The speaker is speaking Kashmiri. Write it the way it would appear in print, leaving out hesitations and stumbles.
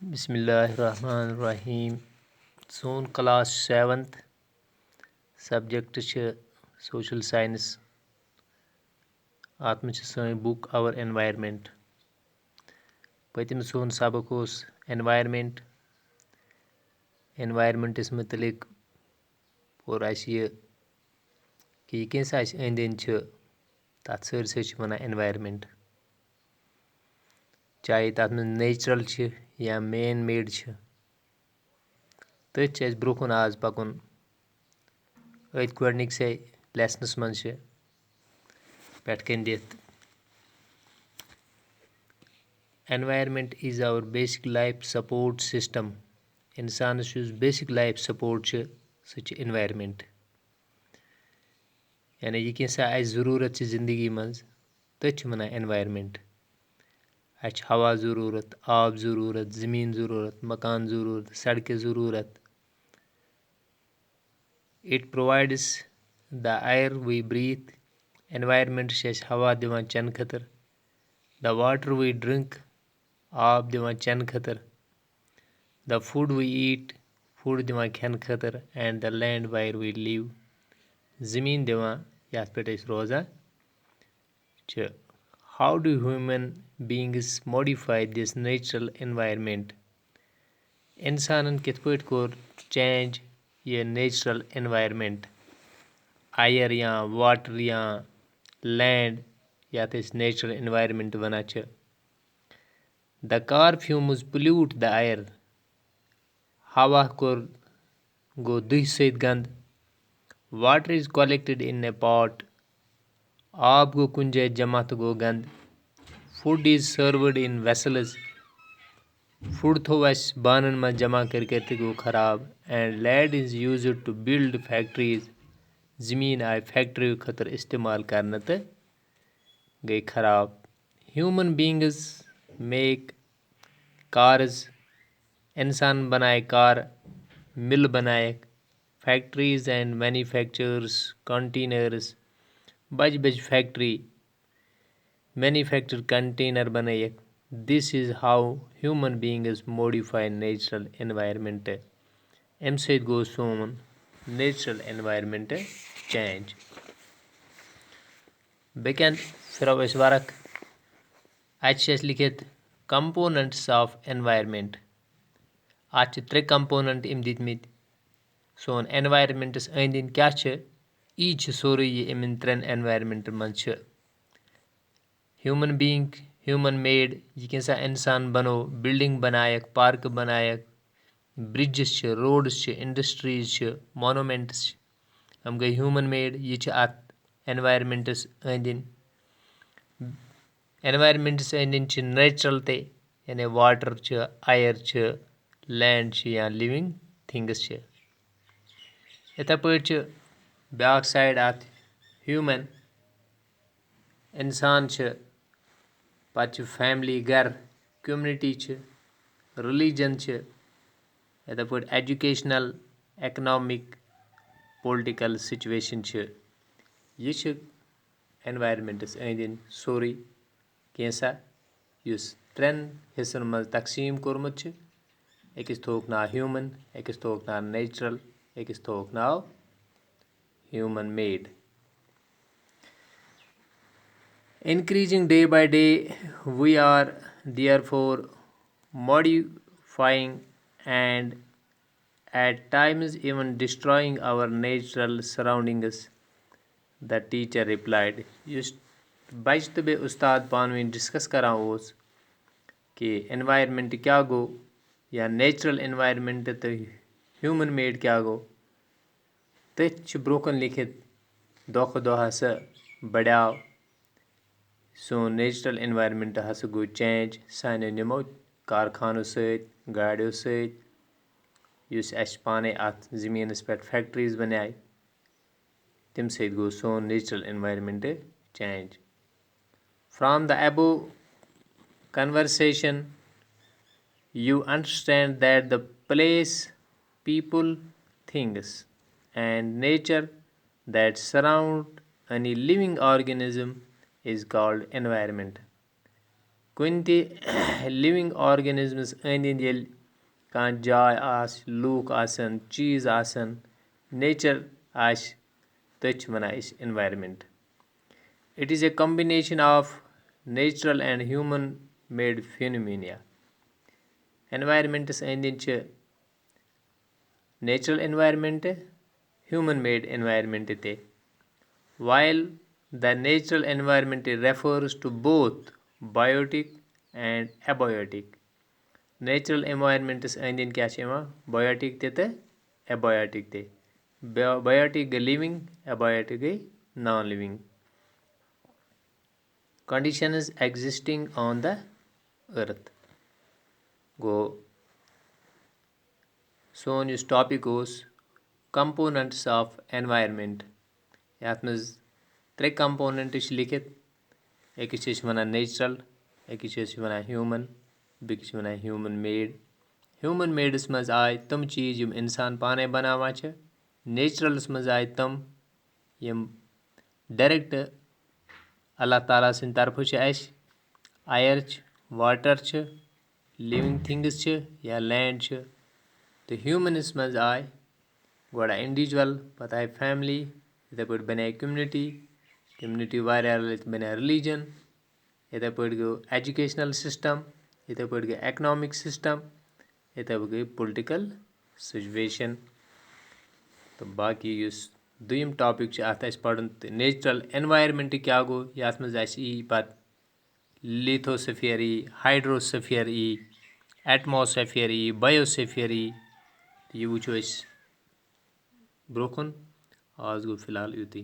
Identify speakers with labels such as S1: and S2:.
S1: बिस्मिल्लाहिर्रहमानिर्रहीम सोन class 7th subject social science अत में सही बुक आवर एनवायरनमेंट पतम सोन सबक एनवायरनमेंटस मुतलिक और यह कि यह कैसा अंद तथ सरसे वन एनवायरनमेंट चाहे तथ में नेचुरल या मैन मेड तथ ब्रो कुन आज पकुन अत गोडनिकसे लेसनस मन पेट कन दित environment is our basic life support system इंसानस बेसिक लाइफ सपोर्ट सह एनवायरनमेंट यानी यह कैसा ज़रूरत जिंदगी मज तथ वन एनवायरनमेंट हवा ज़रूरत आब ज़रूरत ज़मीन ज़रूरत मकान ज़रूरत सड़कें ज़रूरत it provides the air we breathe environment हवा दिवान चन खतर द वाटर वी ड्रिंक आब दिवान चन खतर the food we eat food दिवान खेन खतर and the land where we live ज़मीन दिवान यथ पे रोजान how do human beings modify this natural environment इंसानन कित पट कोर चेंज ये नेचुरल एनवायरनमेंट आयर या वाटर या लैंड यात natural environment one the car fumes pollute the air हवा कोर गो दुह सत गंद water is collected in a pot आब गो कुन जाय जमा तो गो गंद food is served in vessels food थो बानन में जमा कर गो खराब and land is used to build factories ज़मीन आय फैक्ट्री खतर इस्तेमाल करने तो गई खराब ह्यूमन बींग्स मेक कार्स इंसान बनाए कार मिल बनाए फैक्ट्रीज एंड मैन्युफैक्चरर्स कंटेनर्स बज बज फैक्ट्री मैन्युफैक्चर कंटेनर बनाइक this is how human beings modify natural environment अम सत गो सोन नेचुरल एनवायरनमेंट चेंज बेकन फिर वर्क अत लिखित कंपोनेंट्स ऑफ एनवायरनमेंट अत 3 कंपोनेंट इम दितमित सोन एनवायरनमेंटस अंद अंद क्या यी सोरे इन 3 एनवायरनमेंट मज ह्यूमन बींग ह्यूमन मेड यह कैसा इंसान बनो बिल्डिंग बनायक पार्क बनायक ब्रिजेस रोड्स इंडस्ट्रीज मोनूमेंट्स हम गई ह्यूमन मेड यह अत एनवायरनमेंटस अंद एनवायरनमेंटस अंद नेचुरल ते यानी वाटर एयर लैंड या लिविंग थिंग्स इथे पे ब्याक साइड अत ह्यूमन इंसान पे फैमिली घर कम्युनिटी रिलीजन इथे पे एजुकेशनल इकनॉमिक पॉलिटिकल सिचुएशन यह एनवायरनमेंटस अंद सोरे कैसा युस 3 हिस्सन मज तकसीम कोरमुत अकिस थोक नाव ह्यूमन अकिस थोक नाव नेचुरल अकिस थोक नाव human made increasing day by day we are therefore modifying and at times even destroying our natural surroundings the teacher replied yes बच तो बे उस्ताद पानवी डिस्कस करान कि एनवायरनमेंट क्या गो या नेचुरल एनवायरनमेंट तो ह्यूमन मेड क्या गो तथ ब्रोकन लिखित दो दह हसा बढ़ाव सोन नेचुरल एनवायरनमेंट हसा गो चेंज सानो निमो कारखानों सत गाड़ियों सत पाने अत ज़मीनस पे फैक्ट्रीज बनाए तम सत गो सोन natural environment change from the above conversation you understand that the place people things and nature that surround any living organism is called environment کُنہِ تہِ لِوِنٛگ آرگینِزمَس أنٛدۍ أنٛدۍ ییٚلہِ کانٛہہ جاے آسہِ لوٗکھ آسن چیٖز آسن نیچر آسہِ تٔتھۍ چھِ وَنان أسۍ environment. It is a combination of natural and human made phenomena. اٮ۪نوارمٮ۪نٹَس أنٛدۍ أنٛدۍ چھِ natural environment human made environment تہِ. While the natural environment refers to both biotic and abiotic. Natural environment أنٛدۍ أنٛدۍ کیٛاہ چھِ یِوان biotic تہِ تہٕ abiotic تہِ. Biotic گٔے living, abiotic گٔے non-living. Conditions existing on the earth. گوٚو سون یُس ٹاپِک اوس components of environment. یَتھ منٛز 3 کَمپوننٛٹ چھِ لیکھِتھ. أکِس چھِ أسۍ وَنان نیچرل, أکِس چھِ أسۍ وَنان ہیوٗمن, بیٚکِس چھِ وَنان ہیوٗمن میڈ. ہیوٗمن میڈَس منٛز آے تِم چیٖز یِم اِنسان پانَے بَناوان چھِ. نیچرَلَس منٛز آے تِم یِم ڈایریکٹ اللہ تعالیٰ سٕنٛدِ طرفہٕ چھِ اَسہِ. اَیَر چھِ, واٹر چھِ, لِوِنٛگ تھِنٛگٕز چھِ یا لینٛڈ چھِ. تہٕ ہیوٗمَنَس منٛز آے گۄڈٕ آے اِنڈیٖجوَل, پَتہٕ آے فیملی, یِتھَے پٲٹھۍ بَنے کٔمنِٹی واریاہ لٔگۍ بَنے ریٚلِجَن, یِتھَے پٲٹھۍ گوٚو ایجوکیشنَل سِسٹَم, یِتھَے پٲٹھۍ گٔے اٮ۪کنامِک سِسٹَم, یِتھَے پٲٹھۍ گٔے پُلٹِکَل سُچویشَن. تہٕ باقٕے یُس دوٚیِم ٹاپِک چھُ اَتھ اَسہِ پَرُن تہٕ نیچرَل اٮ۪نوارمٮ۪نٛٹ کیٛاہ گوٚو, یَتھ منٛز اَسہِ یی پَتہٕ لیٖتھوسفِیَر یی, ہایڈروسفِیَر یی, ایٹماسفِیَر یی, بَیوسفِیَر یی. تہٕ یہِ وٕچھو أسۍ برٛونٛہہ کُن. آز گوٚو فِلحال یُتُے.